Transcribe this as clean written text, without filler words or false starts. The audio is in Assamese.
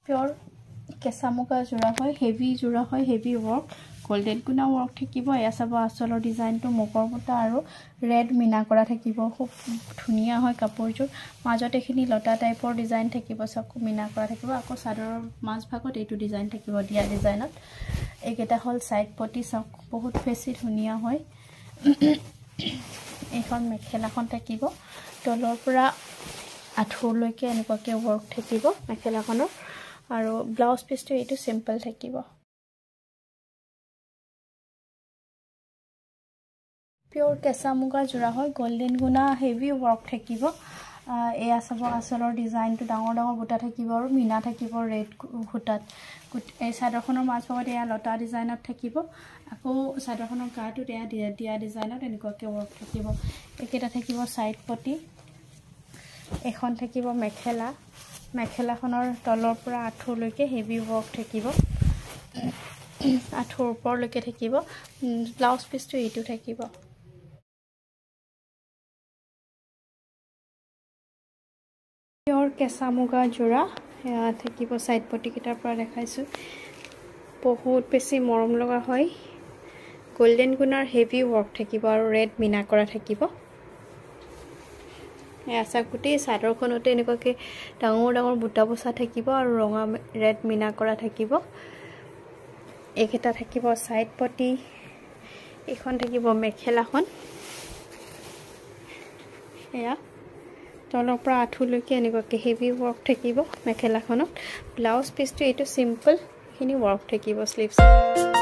পিওৰ কেঁচা মুগা জোড়া হয় হেভি জোড়া হয় হেভি ওয়াৰ্ক গোল্ডেন গুনা ওয়াৰ্ক থাকিব এয়া চাব আচলৰ ডিজাইনটো মুগৰ বুটা আৰু ৰেড মিনা কৰা থাকিব খুব ধুনীয়া হয় কাপোৰযোৰ মাজত এখিনি লতা টাইপৰ ডিজাইন থাকিব সব মিনা কৰা থাকিব আকৌ চাদৰৰ মাজ ভাগত এইটো ডিজাইন থাকিব দিয়া ডিজাইনত এইকেইটা হল সাইড পটি সব বহুত বেছি ধুনীয়া হয় এখন মেখেলাখন থাকিব তলৰ পৰা আঠুলৈকে এনেকুৱাকে ওয়াৰ্ক থাকিব মেখেলাখনৰ আৰু ব্লাউজ পিসটো এইটো সিম্পল থাকিব পিওর কেঁচা মুগা জোড়া হয় গোল্ডেন গুনা হেভি ওয়ার্ক থাকিব এয়া চাব আচলৰ ডিজাইনটো ডাঙৰ ডাঙৰ বুটা থাকিব আৰু মিনা থাকিব ৰেড খুটাত এই চাদৰখনৰ মাছ ভাগত এয়া লতা ডিজাইনত থাকিব আকৌ চাদৰখনৰ গাটোত এয়া দিয়া ডিজাইনত এনেকুৱাকে ওয়াৰ্ক থাকিব একেটা থাকিব সাইড পটি এখন থাকিব মেখেলাখনৰ তলৰ পৰা আঠুলৈকে হেভি ওয়াৰ্ক থাকিব আঠুৰ ওপৰলৈকে থাকিব ব্লাউজ পিসটো এইটো থাকিব পিওৰ কেঁচা মুগা জোড়া থাকিব সাইড পটি কেটাৰ পৰা দেখাইছো বহুত বেছি মৰম লগা হয় গোল্ডেন গুনাৰ হেভি ওয়াৰ্ক থাকিব আৰু ৰেড মিনা কৰা থাকিব এসা গুটি চাদৰখনতে এনেকুৱাকে ডাঙৰ ডাঙৰ বুটা বসা থাকিব আৰু ৰঙা ৰেড মিনা কৰা থাকিব একেটা থাকিব সাইড পটি এখন থাকিব মেখেলাখন এয়া তলৰ পৰা আঠুলৈকে এনেকুৱাকে হেভি ওয়াৰ্ক থাকিব মেখেলাখনত ব্লাউজ পিসটো এইটো সিম্পল খিনি ওয়াৰ্ক থাকিব স্লিভছ